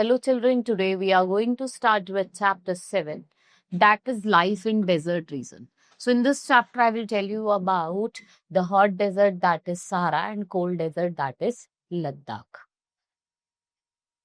Hello children, today we are going to start with chapter 7, that is life in desert region. So in this chapter I will tell you about the hot desert, that is Sahara, and cold desert, that is Ladakh.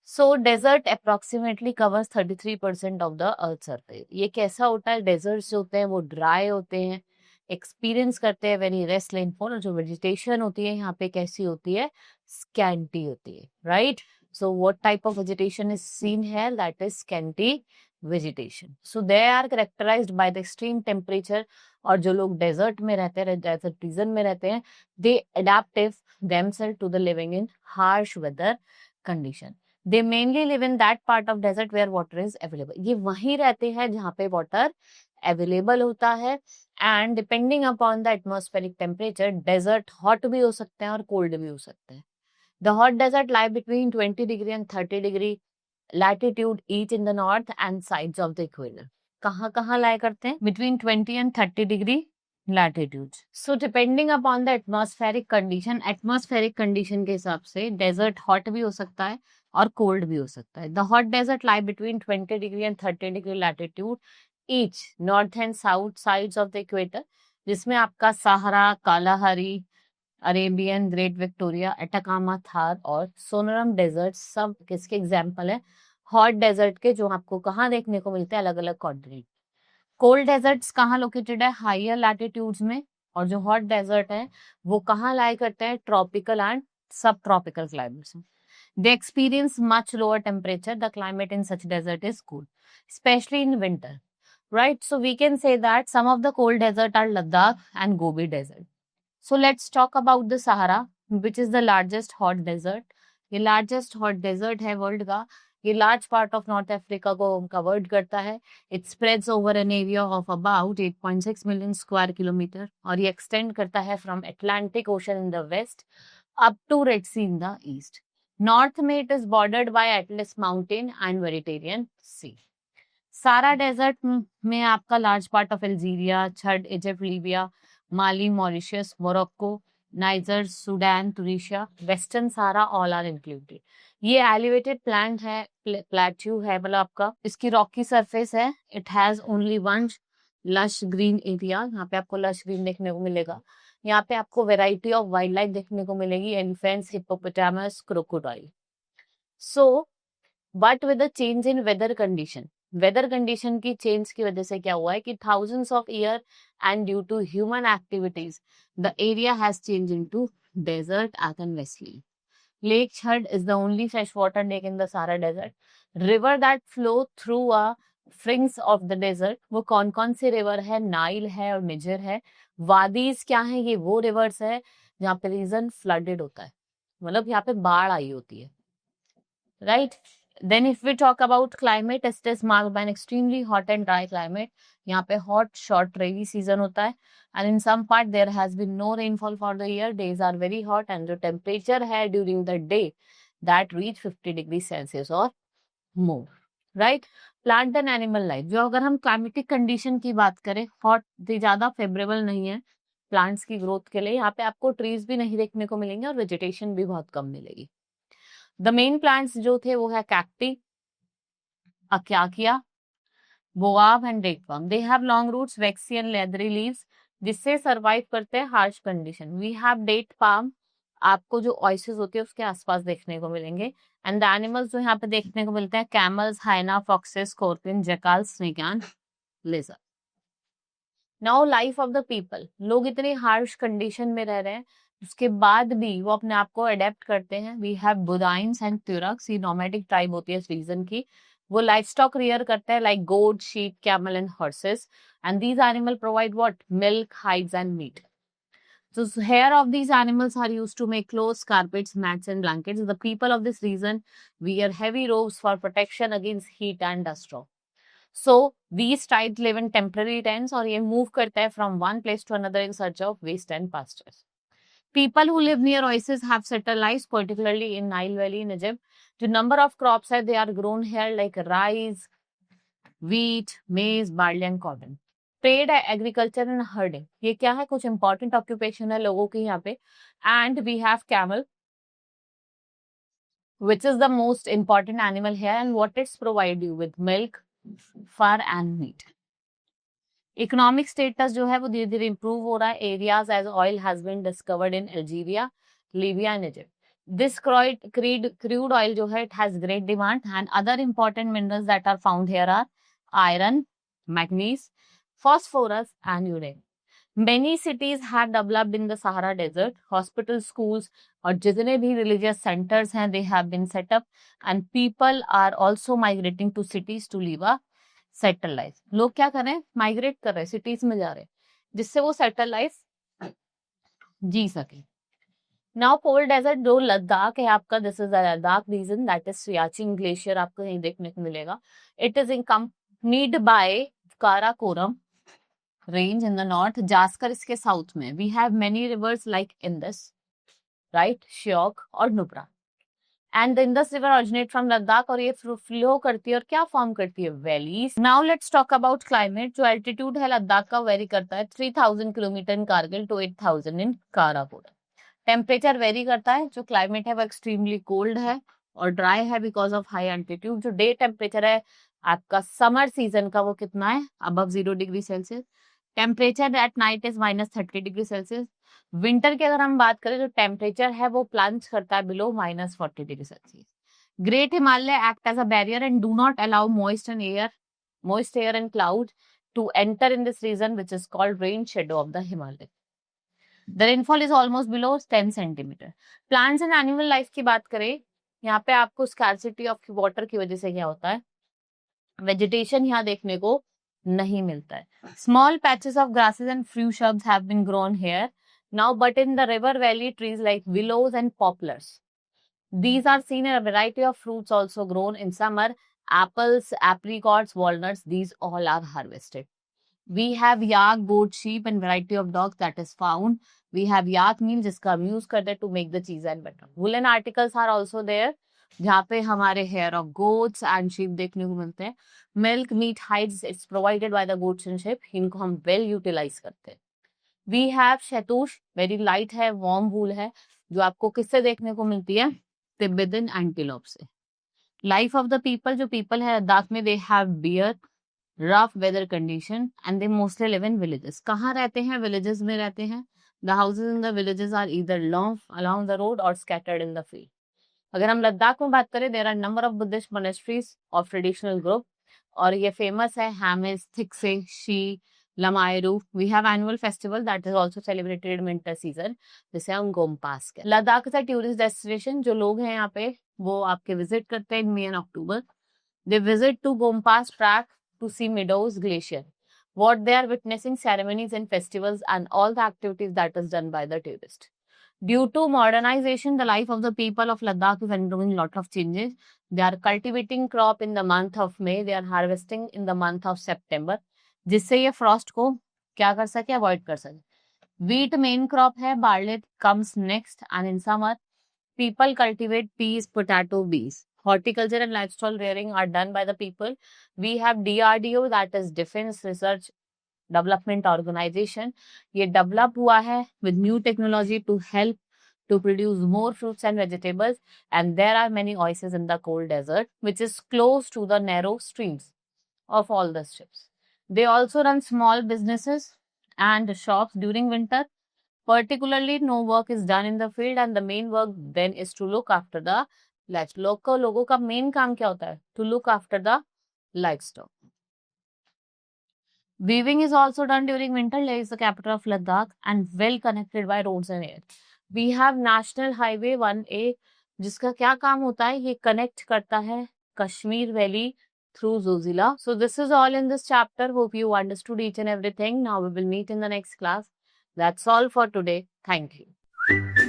So desert approximately covers 33% of the earth surface. ये कैसा होता है, deserts जो होते हैं वो dry होते हैं, एक्सपीरियंस करते हैं वेरी रेस्ट रेनफॉल, और जो वेजिटेशन होती है यहाँ पे कैसी होती है, स्कैंटी होती है, right. So what type of vegetation is seen है, that is scanty vegetation. So they are characterized by the extreme temperature. और जो लोग डेजर्ट में रहते हैं, डेजर्ट रीजन में रहते हैं, they adaptive themselves to the living in harsh weather condition. They mainly live in that part of desert where water is available. ये वहीं रहते हैं जहाँ पे वाटर अवेलेबल होता है. And depending upon the atmospheric temperature, desert hot भी हो सकते हैं और कोल्ड भी हो सकते हैं. The hot desert lie between 20 degree and 30 degree latitude each in the north and sides of the equator. कहाँ लाई करते हैं, between 20 and 30 degree latitude. So depending upon the atmospheric condition के हिसाब से डेजर्ट हॉट भी हो सकता है और कोल्ड भी हो सकता है. The hot desert lie between 20 degree and 30 degree latitude each north and south sides of the equator, जिसमें आपका Sahara, Kalahari, Arabian, Great Victoria, Atacama, Thar और सोनरम डेजर्ट सब किसके एग्जाम्पल है, हॉट डेजर्ट के, जो आपको कहाँ देखने को मिलते हैं, अलग अलग कॉन्टिनेंट. कोल्ड डेजर्ट्स कहाँ लोकेटेड है, हायर लैटिट्यूड्स में. और जो हॉट डेजर्ट है वो कहाँ लाई करते हैं, ट्रॉपिकल एंड सब ट्रॉपिकल क्लाइमेट्स में. They experience much lower temperature. The climate in such desert is cool, especially in winter, right? So we can say that some of the cold desert are Ladakh and Gobi desert. So let's talk about the Sahara, which is the largest hot desert. ये largest hot desert है world का. ये large part of North Africa को covered करता है. It spreads over an area of about 8.6 million square kilometer और ये extend करता है from Atlantic Ocean in the west up to Red Sea in the east. North में it is bordered by Atlas mountain and Mediterranean sea. Sahara desert में आपका large part of Algeria, Chad, Egypt, Libya, Mali, Mauritius, Morocco, Niger, Sudan, Tunisia, Western Sahara all are included. ये elevated plant है, plateau है, मतलब आपका इसकी rocky surface है. It has only one lush green area. यहाँ पे आपको लश ग्रीन देखने को मिलेगा. यहाँ पे आपको वेराइटी ऑफ वाइल्ड लाइफ देखने को मिलेगी, elephants, hippopotamus, crocodile. So but with the change in weather condition की चेंज की वजह से क्या हुआ है कि thousands of year and due to human activities the area has change into desert and vastly. Lake Chad is the only freshwater lake in the Sahara Desert. River that flow through a frinks of the desert. वो कौन से river है, Nile है और निजर है. वादीज क्या है, ये वो रिवर्स है जहाँ पे रीजन फ्लडेड होता है, मतलब यहाँ पे बाढ़ आई होती है, right. Then if we talk about climate, it is marked by an extremely hot and dry climate. यहाँ पे hot short rainy season होता है, and in some part there has been no rainfall for the year. Days are very hot and the temperature है during the day that reach 50 degrees Celsius or more, right? Plant and animal life, जो अगर हम climatic condition की बात करें, hot ज़्यादा favorable नहीं है plants की growth के लिए. यहाँ पे आपको trees भी नहीं देखने को मिलेंगे और vegetation भी बहुत कम मिलेगी. द मेन प्लांट्स जो थे वो है cacti, acacia, baobab and date palm. They have long roots, waxy and leathery leaves, जिससे सरवाइव करते हैं harsh condition. We have date palm, आपको जो ऑयसेस होते हैं उसके आसपास देखने को मिलेंगे. एंड द एनिमल्स जो यहाँ पे देखने को मिलते हैं, camels, hyena, foxes, scorpion, jackal, snake and lizard. Now life of the people. लोग इतने हार्श कंडीशन में रह रहे हैं, उसके बाद भी वो अपने आप को अडेप्ट करते हैं. वी हैव बुदाइंस एंड तुरक्स, ये नोमैडिक ट्राइब होती है इस रीजन की. वो लाइफ स्टॉक रियर करते हैं like goat, sheep, camel and horses. And these animal provide what, milk, hides and meat. So hair of these animals are used to make clothes, carpets, mats and blankets. The people of this region wear heavy robes for protection against heat and dust storm. So these tribes live in temporary tents और ये move करता है from one place to another in search of waste and pastures. People who live near oases have settled lives, particularly in Nile Valley in Egypt. The number of crops है, they are grown here like rice, wheat, maize, barley and cotton. Trade है, agriculture and herding. ये क्या है, कुछ important occupation है लोगों की यहाँ पे. And we have camel. which is the most important animal here and what it's provide you with milk, fur and meat. Economic status जो है वो धीरे धीरे इंप्रूव हो रहा है. Areas as oil has been discovered in Algeria, Libya and Egypt. This crude oil जो है it has great demand and other important minerals that are found here are iron, manganese, phosphorus and uranium. Many cities have developed in the Sahara Desert. Hospitals, schools और जितने भी religious centers हैं they have been set up and people are also migrating to cities to live a settled life. लोग क्या कर रहे हैं? Migrate कर रहे हैं, cities में जा रहे हैं जिससे वो settled life जी सके. Now cold desert जो लद्दाख है आपका, this is the Ladakh region, that is Siachen glacier आपको कहीं देखने को मिलेगा. It is accompanied by Karakoram range in the north, Zanskar इसके साउथ में. We have many rivers like Indus, right, Shyok और Nubra. And the Indus river originate from Ladakh और ये फ्लो करती है और क्या फॉर्म करती है? Valleys. Now let's talk about climate. जो एल्टीट्यूड है लद्दाख का वेरी करता है 3000 kilometre in Kargil to 8000 in Karakoram. Temperature vary करता है. जो क्लाइमेट है वो एक्सट्रीमली कोल्ड है और ड्राई है बिकॉज ऑफ हाई एल्टीट्यूड. जो डे टेम्परेचर है आपका समर सीजन का वो कितना है? Above 0 degree Celsius. Temperature at night is -30 degree Celsius. Winter की अगर हम बात करें तो टेम्परेचर है वो प्लंज करता है below -40 degree Celsius. Great Himalaya act as a barrier and do not allow moist air and cloud to enter in this region which is called rain shadow of the Himalaya. The rainfall is almost below 10 centimeter. Plants and animal life की बात करें, यहाँ पे आपको scarcity of water की वजह से क्या होता है? Vegetation यहाँ देखने को नहीं मिलता है. Small patches of grasses and few shrubs have been grown here now, but in the river valley, trees like willows and poplars. These are seen in a variety of fruits also grown in summer. Apples, apricots, walnuts, these all are harvested. We have yak, goat, sheep and variety of dogs that is found. We have yak meal जिसका हम use करते हैं to make the cheese and butter. Woolen articles are also there जहाँ पे हमारे hair of goats and sheep देखने को मिलते हैं. Milk, meat, hides, it's provided by the goats and sheep. इनको हम well utilize करते हैं. We have शैतूश, very light है, warm wool है, जो आपको किससे देखने को मिलती है? Tibetan antelope से. Life of the people, जो people है लद्दाख में, they have bear, rough weather condition and they mostly live in villages. कहाँ रहते हैं? Villages में रहते हैं. The houses in the villages are either long along the road or scattered in the field. अगर हम लद्दाख में बात करें, there are number of Buddhist monasteries of traditional group और ये famous है Hamis, Thikse, Shi, Lamairu. We have annual festival that is also celebrated in winter season जिसे हम गोमपास कहते हैं. Ladakh is a tourist destination. जो लोग हैं यहाँ पे वो आपके visit करते हैं in May and October. They visit to Gompass track to see Meadows Glacier. What they are witnessing ceremonies and festivals and all the activities that is done by the tourist. Due to modernization, the life of the people of Ladakh is undergoing lot of changes. They are cultivating crop in the month of May. They are harvesting in the month of September. जिससे ये frost को क्या कर सके? Avoid कर सके. Wheat main crop है. Barley comes next, and in summer, people cultivate peas, potato, beans. Horticulture and livestock rearing are done by the people. We have DRDO, that is Defense Research Development Organization. ये develop हुआ है with new technology to help to produce more fruits and vegetables. And there are many oases in the cold desert, which is close to the narrow streams of all the ships. They also run small businesses and shops during winter. Particularly, no work is done in the field and the main work then is to look after the livestock. लोगों का main काम क्या होता है? To look after the livestock. Weaving is also done during winter. Leh is the capital of Ladakh and well connected by roads and air. We have National Highway 1A जिसका क्या काम होता है? ये connect करता है Kashmir Valley through Zojila. So this is all in this chapter. Hope you understood each and everything. Now we will meet in the next class. That's all for today. Thank you.